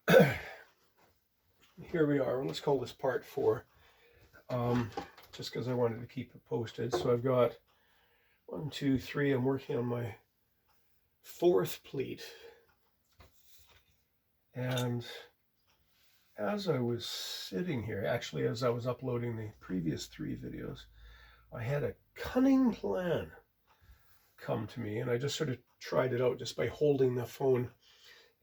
Here we are. Let's call this part 4, just because I wanted to keep it posted. So I've got 1, 2, 3. I'm working on my 4th pleat. And as I was sitting here, actually as I was uploading the previous 3 videos, I had a Cunning Plan come to me, and I just sort of tried it out just by holding the phone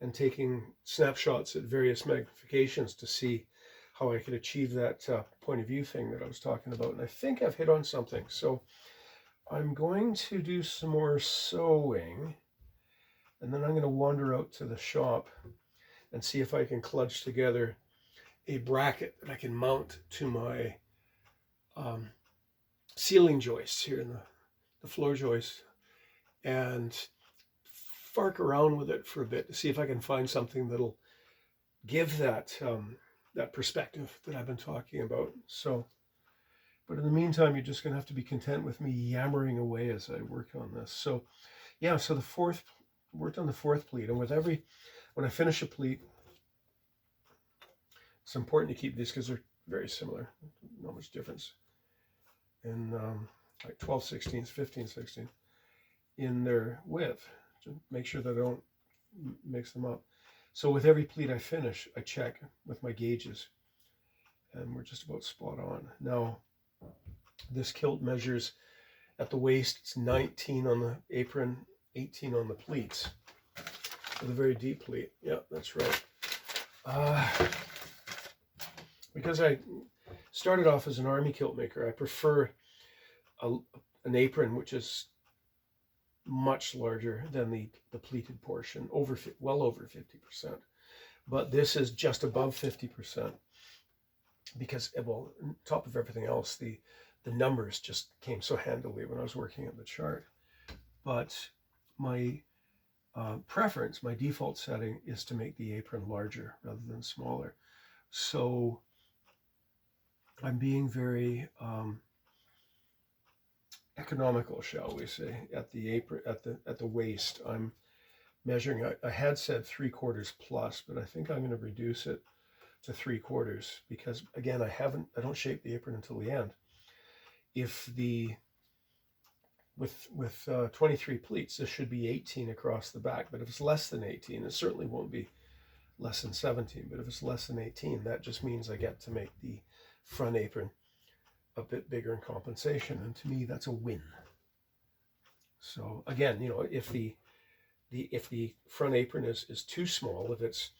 and taking snapshots at various magnifications to see how I could achieve that point of view thing that I was talking about. And I think I've hit on something. So I'm going to do some more sewing, and then I'm going to wander out to the shop and see if I can clutch together a bracket that I can mount to my ceiling joists here in the floor joists, and fark around with it for a bit to see if I can find something that'll give that that perspective that I've been talking about. So, but in the meantime, you're just going to have to be content with me yammering away as I work on this. So, yeah. So worked on the 4th pleat, and when I finish a pleat, it's important to keep these because they're very similar, not much difference in like 12/16, 15/16 in their width. To make sure that I don't mix them up. So with every pleat I finish, I check with my gauges, and we're just about spot on. Now, this kilt measures at the waist, it's 19 on the apron, 18 on the pleats, with a very deep pleat. Yeah, that's right. Because I started off as an army kilt maker, I prefer an apron which is much larger than the pleated portion, well over 50%. But this is just above 50% because, well, on top of everything else, the numbers just came so handily when I was working at the chart. But my preference, my default setting, is to make the apron larger rather than smaller. So I'm being very economical, shall we say, at the apron, at the waist. I'm measuring. I had said 3/4 plus, but I think I'm going to reduce it to 3/4 because, again, I don't shape the apron until the end. If with 23 pleats, this should be 18 across the back. But if it's less than 18, it certainly won't be less than 17. But if it's less than 18, that just means I get to make the front apron a bit bigger in compensation, and to me that's a win. So again, if the front apron is too small, if it's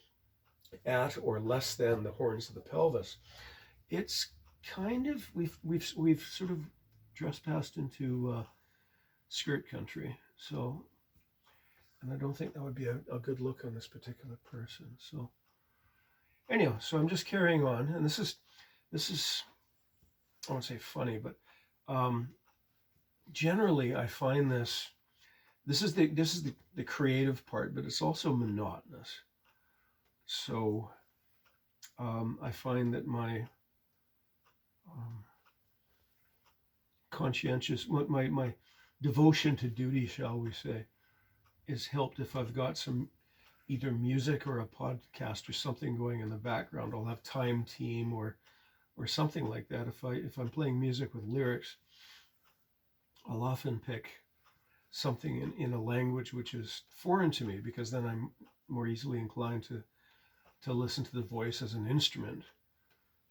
at or less than the horns of the pelvis, it's kind of we've sort of trespassed into skirt country. So, and I don't think that would be a good look on this particular person. So anyhow, so I'm just carrying on, and this is I won't say funny, but generally I find this is the creative part, but it's also monotonous. So I find that my my devotion to duty, shall we say, is helped if I've got some either music or a podcast or something going in the background. I'll have Time Team or something like that. If I'm playing music with lyrics, I'll often pick something in a language which is foreign to me, because then I'm more easily inclined to listen to the voice as an instrument.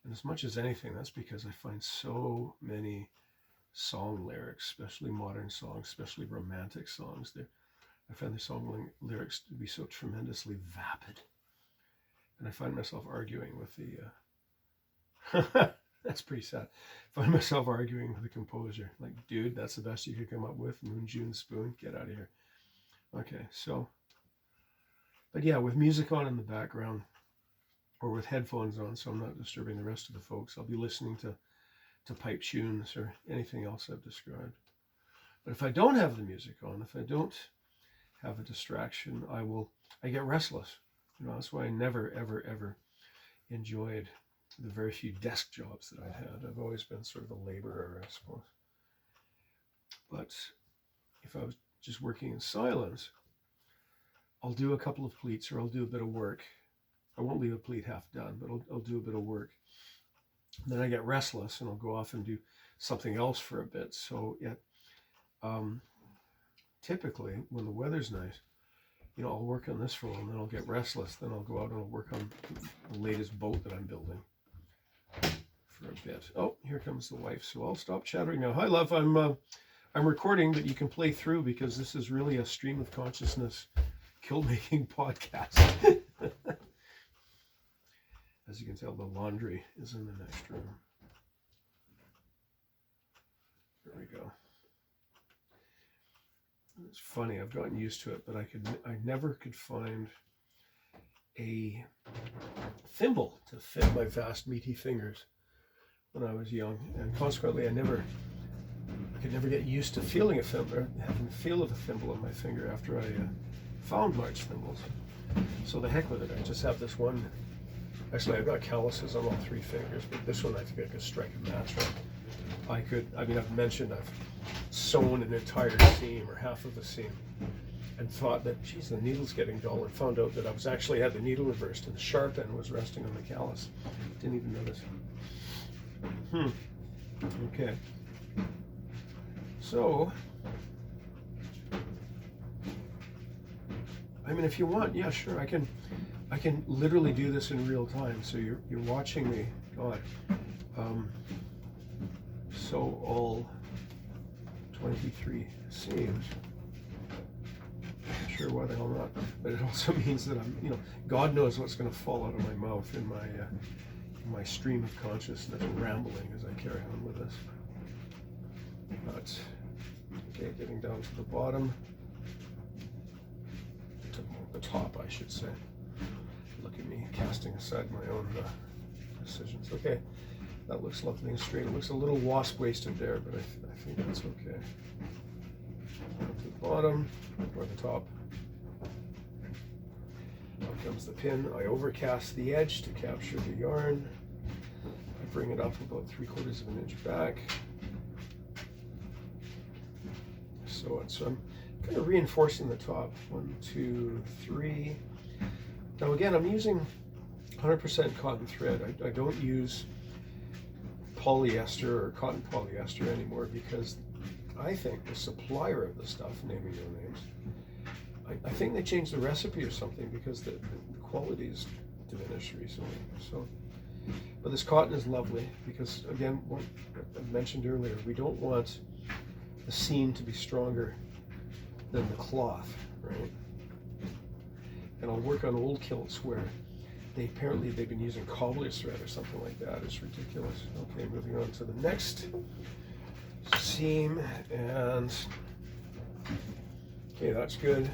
And as much as anything, that's because I find so many song lyrics, especially modern songs, especially romantic songs, I find the song lyrics to be so tremendously vapid. And I find myself arguing with the that's pretty sad. I find myself arguing with the composer, like, dude, that's the best you could come up with? Moon, June, Spoon, get out of here. Okay, so, but yeah, with music on in the background, or with headphones on, so I'm not disturbing the rest of the folks, I'll be listening to pipe tunes or anything else I've described. But if I don't have the music on, if I don't have a distraction, I get restless. That's why I never, ever, ever enjoyed the very few desk jobs that I've had. I've always been sort of a laborer, I suppose. But if I was just working in silence, I'll do a couple of pleats or I'll do a bit of work, I won't leave a pleat half done, but I'll do a bit of work. And then I get restless and I'll go off and do something else for a bit. So typically when the weather's nice, I'll work on this for a while and then I'll get restless. Then I'll go out and I'll work on the latest boat that I'm building for a bit. Oh, here comes the wife. So I'll stop chattering now. Hi, love. I'm recording, but you can play through because this is really a stream of consciousness kilt making podcast. As you can tell, the laundry is in the next room. There we go. It's funny, I've gotten used to it, but I never could find a thimble to fit my vast meaty fingers when I was young, and consequently I could never get used to feeling a thimble, or having the feel of a thimble on my finger after I found large thimbles. So the heck with it, I just have this one. Actually, I've got calluses on all 3 fingers, but this one I think I could strike a match with. I've mentioned I've sewn an entire seam or half of a seam and thought that, geez, the needle's getting dull, and found out that I was actually had the needle reversed and the sharp end was resting on the callus. Didn't even notice. Okay. So, if you want, yeah, sure, I can literally do this in real time. So you're watching me. God. So all 23 seams. Sure, why the hell not? But it also means that I'm, God knows what's going to fall out of my mouth in my stream of consciousness, rambling as I carry on with this. But okay, getting down to the bottom, to the top, I should say. Look at me casting aside my own decisions. Okay, that looks lovely and straight. It looks a little wasp-waisted there, but I think that's okay. Down to the bottom, or the top. Out comes the pin. I overcast the edge to capture the yarn. I bring it up about 3/4 of an inch back. So I'm kind of reinforcing the top. 1, 2, 3. Now again, I'm using 100% cotton thread. I don't use polyester or cotton polyester anymore because I think the supplier of the stuff, naming no names, I think they changed the recipe or something because the quality is diminished recently. So, but this cotton is lovely because, again, what I mentioned earlier, we don't want the seam to be stronger than the cloth, right? And I'll work on old kilts where they've been using cobbler's thread or something like that. It's ridiculous. Okay, moving on to the next seam, and okay, that's good.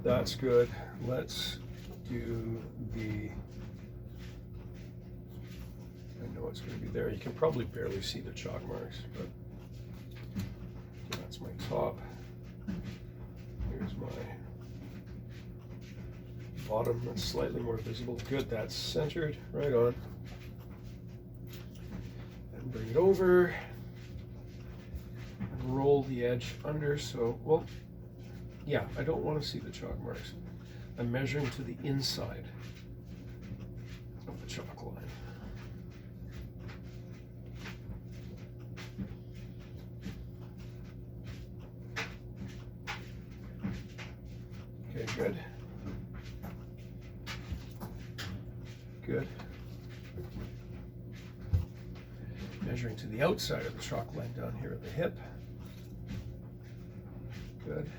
That's good. Let's do the, I know it's going to be there. You can probably barely see the chalk marks, but okay, that's my top. Here's my bottom, that's slightly more visible. Good, that's centered, right on. And bring it over and roll the edge under. So, well, yeah, I don't want to see the chalk marks. I'm measuring to the inside of the chalk line. Okay, good. Good. Measuring to the outside of the chalk line down here at the hip. Good.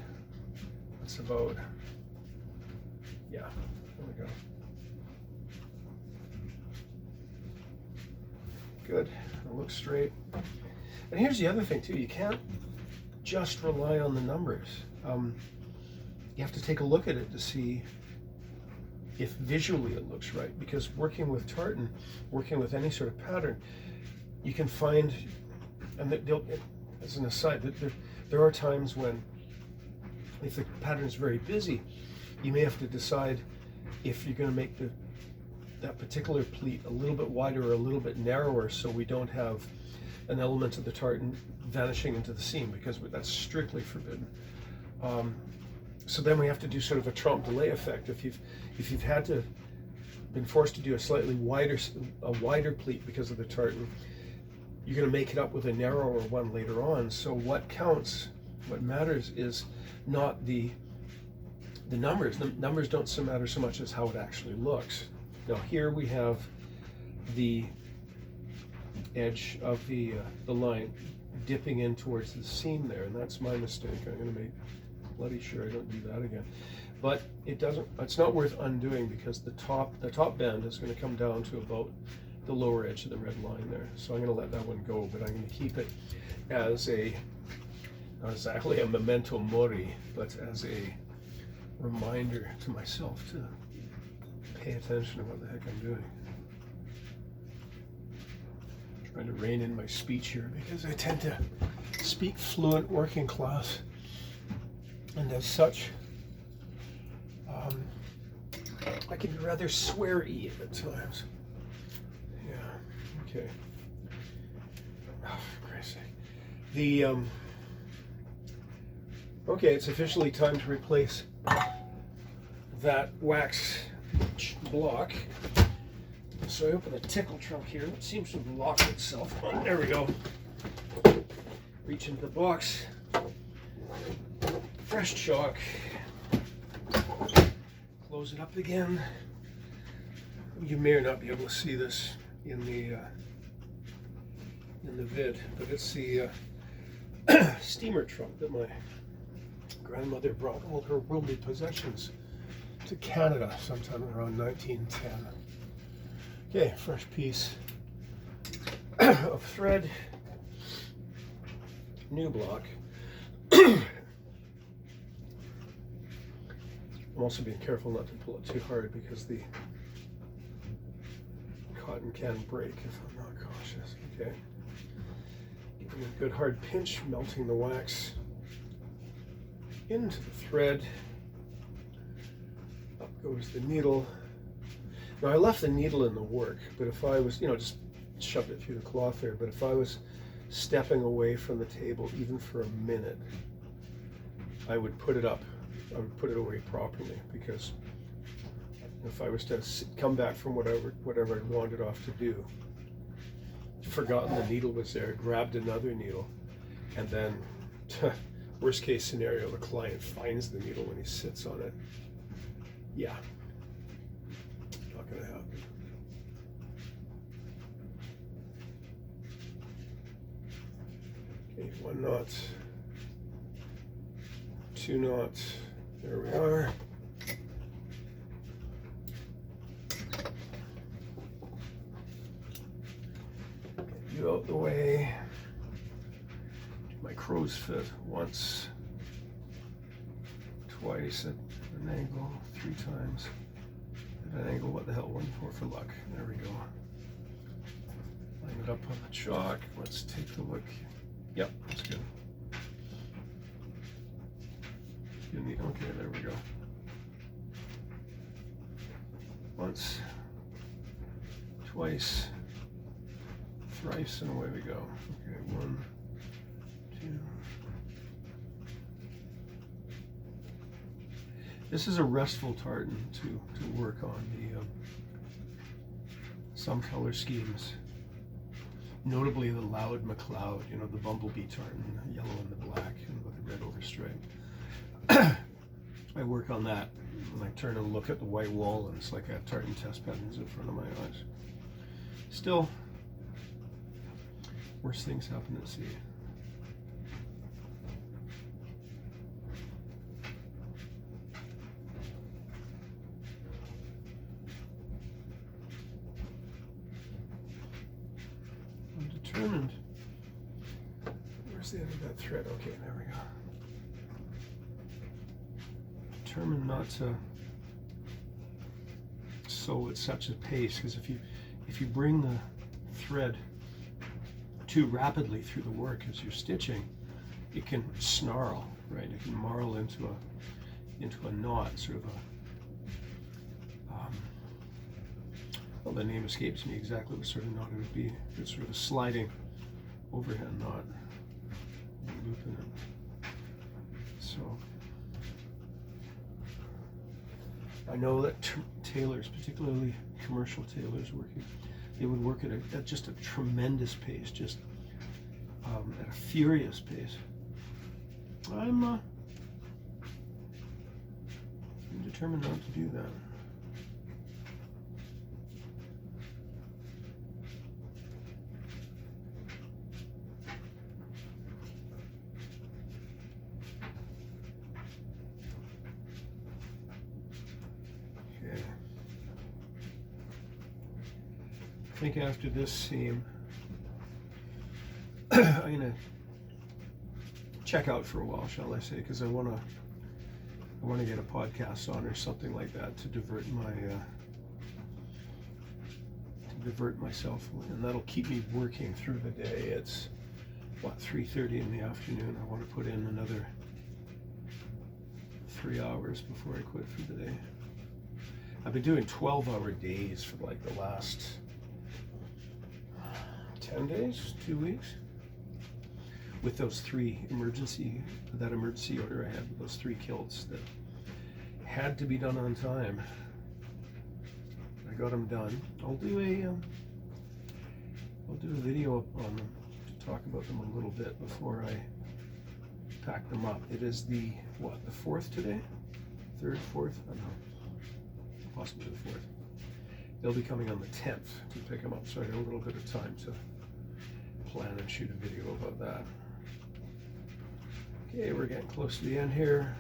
That's about, yeah, there we go. Good. It looks straight. And here's the other thing too, you can't just rely on the numbers. You have to take a look at it to see if visually it looks right, because working with tartan, working with any sort of pattern, you can find, and as an aside, there are times when, if the pattern is very busy, you may have to decide if you're going to make that particular pleat a little bit wider or a little bit narrower, so we don't have an element of the tartan vanishing into the seam, because that's strictly forbidden. So then we have to do sort of a trompe delay effect. If you've had to been forced to do a slightly wider pleat because of the tartan, you're going to make it up with a narrower one later on. So what counts, what matters, is not the numbers. The numbers don't matter so much as how it actually looks. Now here we have the edge of the line dipping in towards the seam there, and that's my mistake. I'm going to make bloody sure I don't do that again. But it's not worth undoing, because the top bend is going to come down to about the lower edge of the red line there. So I'm going to let that one go, but I'm going to keep it as not exactly a memento mori, but as a reminder to myself to pay attention to what the heck I'm doing. I'm trying to rein in my speech here, because I tend to speak fluent working class, and as such, I can be rather sweary at times. Yeah, okay. Oh, for Christ's sake. Okay, it's officially time to replace that wax block. So I open the tickle trunk here, it seems to have locked itself. Oh, there we go. Reach into the box. Fresh chalk. Close it up again. You may or not be able to see this in the vid, but it's the steamer trunk that my grandmother brought all her worldly possessions to Canada sometime around 1910. Okay, fresh piece of thread, new block. I'm also being careful not to pull it too hard, because the cotton can break if I'm not cautious. Okay, giving a good hard pinch, melting the wax into the thread. Up goes the needle. Now I left the needle in the work, but if I was, just shoved it through the cloth there, but if I was stepping away from the table even for a minute, I would put it up. I would put it away properly, because if I was to come back from whatever I'd wandered off to do, forgotten the needle was there, grabbed another needle, and then worst case scenario, the client finds the needle when he sits on it. Yeah, not going to happen. Okay, 1 knot, 2 knots. There we are. Get you out the way. Do my crow's foot once, twice at an angle, 3 times at an angle. What the hell? 1, 4 for luck. There we go. Line it up on the chalk. Let's take a look. Yep, that's good. Okay, there we go. Once, twice, thrice, and away we go. Okay, 1, 2. This is a restful tartan to work on. Some color schemes, notably the loud McLeod, the bumblebee tartan, the yellow and the black, and with the red overstripe. I work on that when I turn and look at the white wall, and it's like I have tartan test patterns in front of my eyes. Still, worse things happen at sea. I'm determined. Where's the end of that thread? Okay, there we go. Determined not to sew at such a pace, because if you bring the thread too rapidly through the work as you're stitching, it can snarl, right? It can marl into a knot, sort of a well, the name escapes me exactly what sort of knot it would be. It's sort of a sliding overhand knot, loop in it. So I know that tailors, particularly commercial tailors working, they would work at just a tremendous pace, just at a furious pace. I'm determined not to do that. Okay. I think after this seam, I'm gonna check out for a while, shall I say, because I want to get a podcast on or something like that to divert myself, and that'll keep me working through the day. It's what, 3:30 in the afternoon. I want to put in another 3 hours before I quit for the day. I've been doing 12-hour days for like the last 10 days, 2 weeks, with those that emergency order I had, with those 3 kilts that had to be done on time. I got them done. I'll do a video on them to talk about them a little bit before I pack them up. It is the 4th today? 3rd, 4th? I don't know. Possibly the 4th. They'll be coming on the 10th to pick them up, so I have a little bit of time to plan and shoot a video about that. Okay, we're getting close to the end here.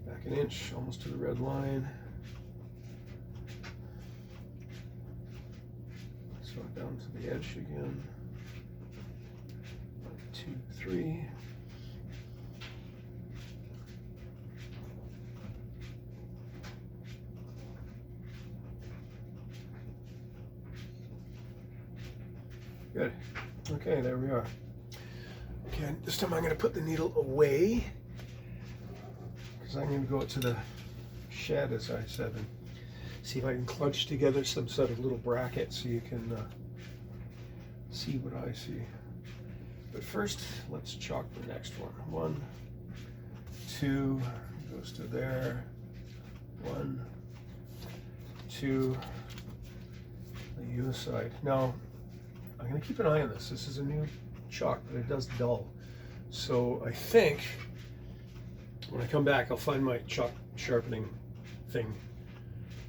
Back an inch, almost to the red line. So down to the edge again. 1, 2, 3. Good. Okay, there we are. Okay, this time I'm going to put the needle away, because I'm going to go to the shed, as I said, and see if I can clutch together some sort of little bracket so you can see what I see. But first, let's chalk the next one. 1, 2, goes to there. 1, 2, the other side. Now, I'm going to keep an eye on this. This is a new chalk, but it does dull. So I think when I come back, I'll find my chalk sharpening thing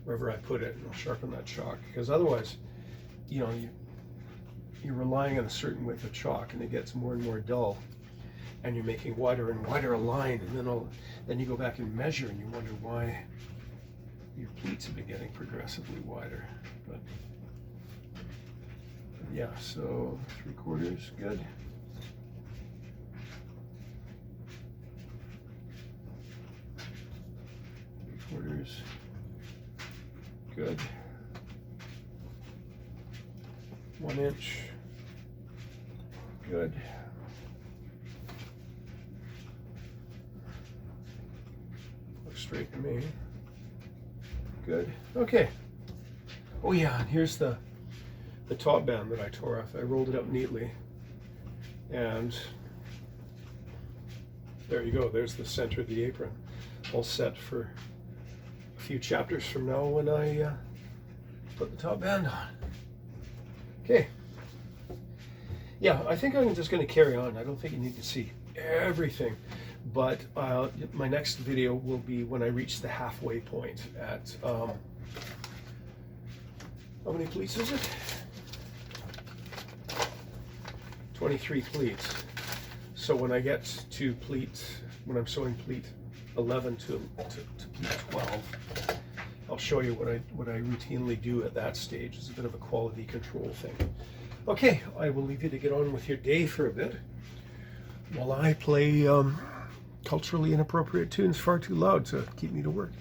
wherever I put it, and I'll sharpen that chalk. Because otherwise, you know, you're relying on a certain width of chalk, and it gets more and more dull, and you're making wider and wider a line, and then you go back and measure, and you wonder why your pleats have been getting progressively wider. But yeah, so 3/4, good. Three-quarters, good. 1 inch, good. Looks straight to me. Good. Okay. Oh yeah, and here's the top band that I tore off. I rolled it up neatly, and there you go. There's the center of the apron, all set for a few chapters from now when I put the top band on. Okay. Yeah, I think I'm just going to carry on. I don't think you need to see everything, but my next video will be when I reach the halfway point at how many pleats is it? 23 pleats. So when I get to when I'm sewing pleat 11 to pleat 12, I'll show you what I routinely do at that stage. It's a bit of a quality control thing. Okay, I will leave you to get on with your day for a bit while I play culturally inappropriate tunes far too loud to keep me to work.